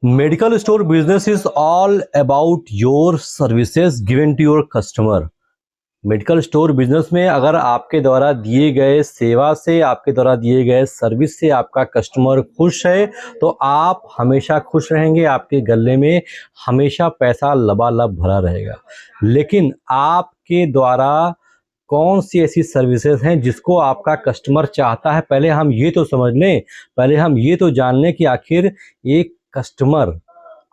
Medical store business is all about your services given to your customer. Medical store business में अगर आपके द्वारा दिए गए सेवा से, आपके द्वारा दिए गए सर्विस से आपका कस्टमर खुश है तो आप हमेशा खुश रहेंगे, आपके गले में हमेशा पैसा लबालब भरा रहेगा। लेकिन आपके द्वारा कौन सी ऐसी सर्विसेज हैं जिसको आपका कस्टमर चाहता है, पहले हम ये तो समझ लें, पहले हम ये तो जान लें कि आखिर एक कस्टमर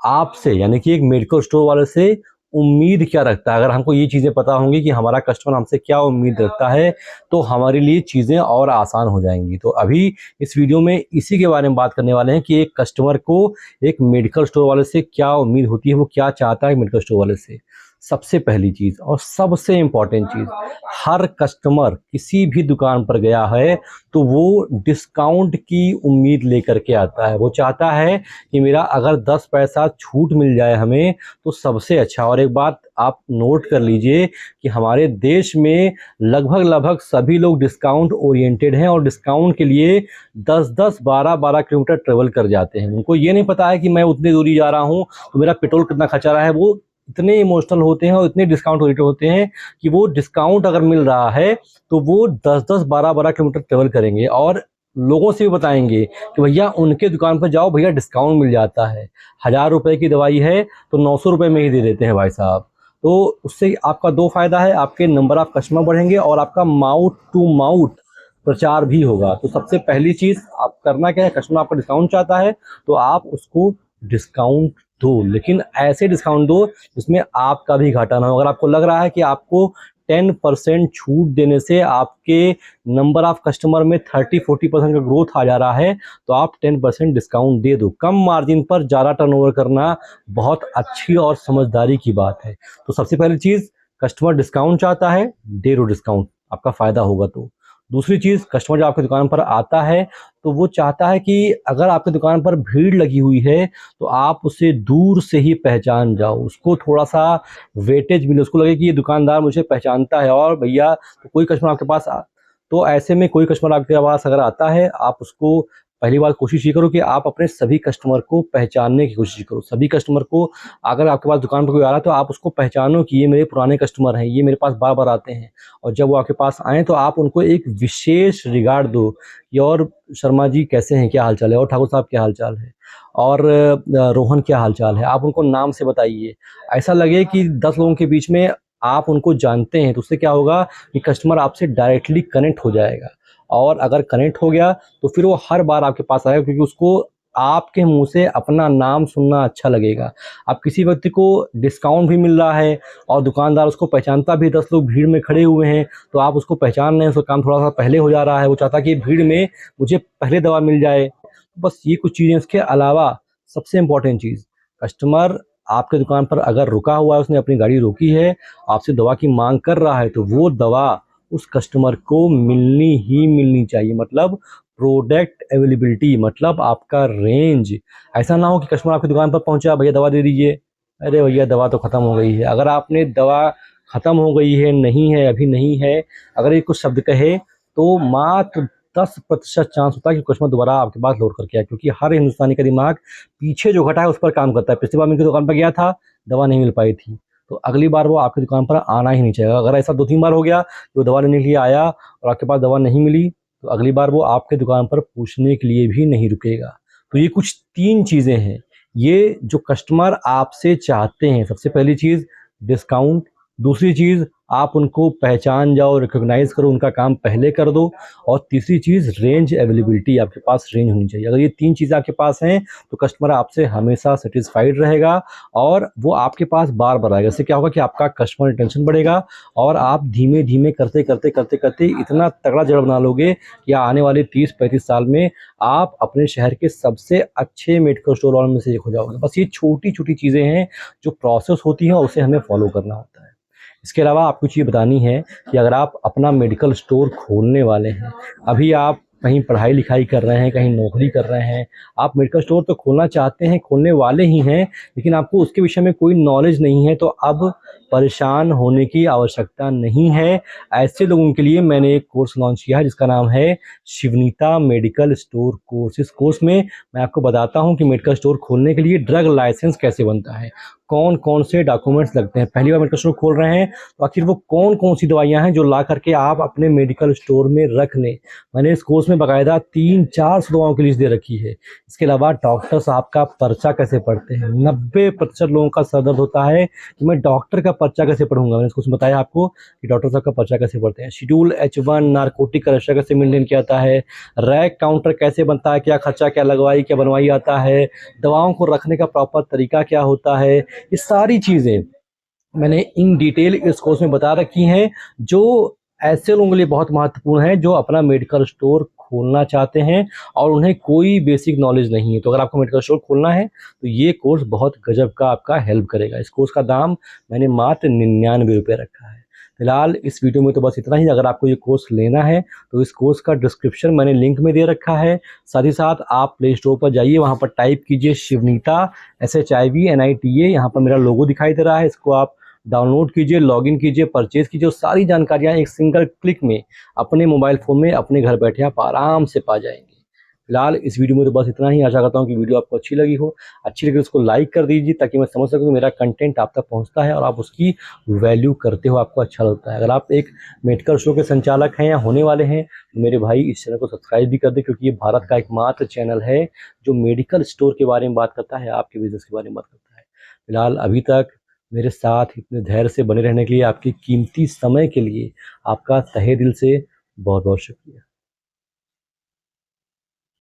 आपसे यानी कि एक मेडिकल स्टोर वाले से उम्मीद क्या रखता है। अगर हमको ये चीज़ें पता होंगी कि हमारा कस्टमर हमसे क्या उम्मीद रखता है तो हमारे लिए चीज़ें और आसान हो जाएंगी। तो अभी इस वीडियो में इसी के बारे में बात करने वाले हैं कि एक कस्टमर को एक मेडिकल स्टोर वाले से क्या उम्मीद होती है, वो क्या चाहता है मेडिकल स्टोर वाले से। सबसे पहली चीज़ और सबसे इम्पॉर्टेंट चीज़, हर कस्टमर किसी भी दुकान पर गया है तो वो डिस्काउंट की उम्मीद लेकर के आता है। वो चाहता है कि मेरा अगर 10 पैसा छूट मिल जाए हमें तो सबसे अच्छा। और एक बात आप नोट कर लीजिए कि हमारे देश में लगभग सभी लोग डिस्काउंट ओरिएंटेड हैं और डिस्काउंट के लिए 10-10, 12-12 किलोमीटर ट्रेवल कर जाते हैं। उनको ये नहीं पता है कि मैं उतनी दूरी जा रहा हूँ तो मेरा पेट्रोल कितना खर्चा रहा है। वो इतने इमोशनल होते हैं और इतने डिस्काउंट ओरिएंटेड होते हैं कि वो डिस्काउंट अगर मिल रहा है तो वो 10-10, 12-12 किलोमीटर ट्रेवल करेंगे और लोगों से भी बताएंगे कि भैया उनके दुकान पर जाओ, भैया डिस्काउंट मिल जाता है। 1000 रुपए की दवाई है तो 900 रुपये में ही दे देते हैं भाई साहब। तो उससे आपका दो फायदा है, आपके नंबर ऑफ कस्टमर बढ़ेंगे और आपका माउथ टू माउथ प्रचार भी होगा। तो सबसे पहली चीज़ आप करना क्या है, कस्टमर आपका डिस्काउंट चाहता है तो आप उसको डिस्काउंट दो, लेकिन ऐसे डिस्काउंट दो जिसमें आपका भी घाटा ना हो। अगर आपको लग रहा है कि आपको 10% छूट देने से आपके नंबर ऑफ कस्टमर में 30-40% का ग्रोथ आ जा रहा है तो आप 10% डिस्काउंट दे दो। कम मार्जिन पर ज़्यादा टर्नओवर करना बहुत अच्छी और समझदारी की बात है। तो सबसे पहली चीज़, कस्टमर डिस्काउंट चाहता है, दे दो डिस्काउंट, आपका फ़ायदा होगा। तो दूसरी चीज़, कस्टमर जब आपकी दुकान पर आता है तो वो चाहता है कि अगर आपकी दुकान पर भीड़ लगी हुई है तो आप उसे दूर से ही पहचान जाओ, उसको थोड़ा-सा वेटेज मिले, उसको लगे कि ये दुकानदार मुझे पहचानता है। और भैया तो कोई कस्टमर आपके पास तो ऐसे में कोई कस्टमर आपके पास अगर आता है, आप उसको पहली बात कोशिश ये करो कि आप अपने सभी कस्टमर को पहचानने की कोशिश करो। सभी कस्टमर को, अगर आपके पास दुकान पर कोई आ रहा है तो आप उसको पहचानो कि ये मेरे पुराने कस्टमर हैं, ये मेरे पास बार-बार आते हैं। और जब वो आपके पास आएँ तो आप उनको एक विशेष रिगार्ड दो कि और शर्मा जी कैसे हैं, क्या हाल-चाल है? और ठाकुर साहब क्या हाल-चाल है? और रोहन क्या हाल-चाल है? आप उनको नाम से बताइए। ऐसा लगे कि 10 लोगों के बीच में आप उनको जानते हैं, तो उससे क्या होगा कि कस्टमर आपसे डायरेक्टली कनेक्ट हो जाएगा। और अगर कनेक्ट हो गया तो फिर वो हर बार आपके पास आएगा, क्योंकि उसको आपके मुँह से अपना नाम सुनना अच्छा लगेगा। अब किसी व्यक्ति को डिस्काउंट भी मिल रहा है और दुकानदार उसको पहचानता भी, 10 लोग भीड़ में खड़े हुए हैं तो आप उसको पहचान रहे हैं, उसका काम थोड़ा-सा पहले हो जा रहा है। वो चाहता है कि भीड़ में मुझे पहले दवा मिल जाए। बस ये कुछ चीज़ें। इसके अलावा सबसे इम्पोर्टेंट चीज़, कस्टमर आपके दुकान पर अगर रुका हुआ है, उसने अपनी गाड़ी रोकी है, आपसे दवा की माँग कर रहा है तो वो दवा उस कस्टमर को मिलनी ही मिलनी चाहिए। मतलब प्रोडक्ट अवेलेबिलिटी, मतलब आपका रेंज। ऐसा ना हो कि कस्टमर आपकी दुकान पर पहुंचा, भैया दवा दे दीजिए, अरे भैया दवा तो ख़त्म हो गई है। अगर आपने दवा ख़त्म हो गई है, नहीं है, अभी नहीं है, अगर ये कुछ शब्द कहे तो मात्र 10% चांस होता है कि कस्टमर दोबारा आपके पास लौट करके आए, क्योंकि हर हिंदुस्तानी का दिमाग पीछे जो घटा है उस पर काम करता है। पिछली बार मैं इनकी दुकान पर गया था, दवा नहीं मिल पाई थी, तो अगली बार वो आपकी दुकान पर आना ही नहीं चाहेगा। अगर ऐसा 2-3 बार हो गया कि वो दवा लेने के लिए आया और आपके पास दवा नहीं मिली तो अगली बार वो आपके दुकान पर पूछने के लिए भी नहीं रुकेगा। तो ये कुछ 3 चीज़ें हैं, ये जो कस्टमर आपसे चाहते हैं। सबसे पहली चीज़ डिस्काउंट, दूसरी चीज़ आप उनको पहचान जाओ, रिकॉग्नाइज़ करो, उनका काम पहले कर दो, और तीसरी चीज़ रेंज अवेलेबिलिटी, आपके पास रेंज होनी चाहिए। अगर ये 3 चीज़ें आपके पास हैं तो कस्टमर आपसे हमेशा सैटिस्फाइड रहेगा और वो आपके पास बार-बार आएगा। इससे क्या होगा कि आपका कस्टमर रिटेंशन बढ़ेगा और आप धीमे-धीमे करते-करते इतना तगड़ा जड़ बना लोगे कि आने वाले 30-35 साल में आप अपने शहर के सबसे अच्छे मेडिकल स्टोर वालों में से एक हो जाओगे। बस ये छोटी-छोटी चीज़ें हैं जो प्रोसेस होती हैं और उसे हमें फॉलो करना होता है। इसके अलावा आपको चीज़ बतानी है कि अगर आप अपना मेडिकल स्टोर खोलने वाले हैं, अभी आप कहीं पढ़ाई लिखाई कर रहे हैं, कहीं नौकरी कर रहे हैं, आप मेडिकल स्टोर तो खोलना चाहते हैं, खोलने वाले ही हैं, लेकिन आपको उसके विषय में कोई नॉलेज नहीं है, तो अब परेशान होने की आवश्यकता नहीं है। ऐसे लोगों के लिए मैंने एक कोर्स लॉन्च किया है जिसका नाम है शिवनीता मेडिकल स्टोर कोर्स। इस कोर्स में मैं आपको बताता हूँ कि मेडिकल स्टोर खोलने के लिए ड्रग लाइसेंस कैसे बनता है, कौन कौन से डॉक्यूमेंट्स लगते हैं, पहली बार मेडिकल स्टोर खोल रहे हैं तो आखिर वो कौन कौन सी दवाइयाँ हैं जो ला करके आप अपने मेडिकल स्टोर में रख लें। मैंने इस कोर्स में बाकायदा 300-400 दवाओं की लिस्ट दे रखी है। इसके अलावा डॉक्टर साहब का पर्चा कैसे पढ़ते हैं। 90% लोगों का सर दर्द होता है कि मैं डॉक्टर का पर्चा कैसे पढ़ूंगा। मैंने इसको बताया आपको कि डॉक्टर साहब का पर्चा कैसे पढ़ते हैं, शेड्यूल H1 नारकोटिक का रजिस्टर कैसे मेंटेन किया जाता है, रैक काउंटर कैसे बनता है, क्या खर्चा क्या लगवाई क्या बनवाई आता है, दवाओं को रखने का प्रॉपर तरीका क्या होता है, ये सारी चीज़ें मैंने इन डिटेल इस कोर्स में बता रखी हैं, जो ऐसे लोगों के लिए बहुत महत्वपूर्ण है जो अपना मेडिकल स्टोर खोलना चाहते हैं और उन्हें कोई बेसिक नॉलेज नहीं है। तो अगर आपको मेडिकल स्टोर खोलना है तो ये कोर्स बहुत गजब का आपका हेल्प करेगा। इस कोर्स का दाम मैंने मात्र 99 रुपये रखा है। फिलहाल इस वीडियो में तो बस इतना ही। अगर आपको ये कोर्स लेना है तो इस कोर्स का डिस्क्रिप्शन मैंने लिंक में दे रखा है। साथ ही साथ आप प्ले स्टोर पर जाइए, वहाँ पर टाइप कीजिए शिवनीता SHIVNITA, यहाँ पर मेरा लोगो दिखाई दे रहा है, इसको आप डाउनलोड कीजिए, लॉगिन कीजिए, परचेज कीजिए और सारी जानकारियाँ एक सिंगल क्लिक में अपने मोबाइल फ़ोन में अपने घर बैठे आप आराम से पा जाएंगे। फिलहाल इस वीडियो में तो बस इतना ही। आशा करता हूँ कि वीडियो आपको अच्छी लगी हो। अच्छी लगी तो उसको लाइक कर दीजिए ताकि मैं समझ सकूँ कि मेरा कंटेंट आप तक पहुँचता है और आप उसकी वैल्यू करते हो, आपको अच्छा लगता है। अगर आप एक मेडिकल स्टोर के संचालक हैं या होने वाले हैं तो मेरे भाई इस चैनल को सब्सक्राइब भी कर दें, क्योंकि ये भारत का एकमात्र चैनल है जो मेडिकल स्टोर के बारे में बात करता है, आपके बिजनेस के बारे में बात करता है। फिलहाल अभी तक मेरे साथ इतने धैर्य से बने रहने के लिए, आपके कीमती समय के लिए आपका तहे दिल से बहुत बहुत शुक्रिया।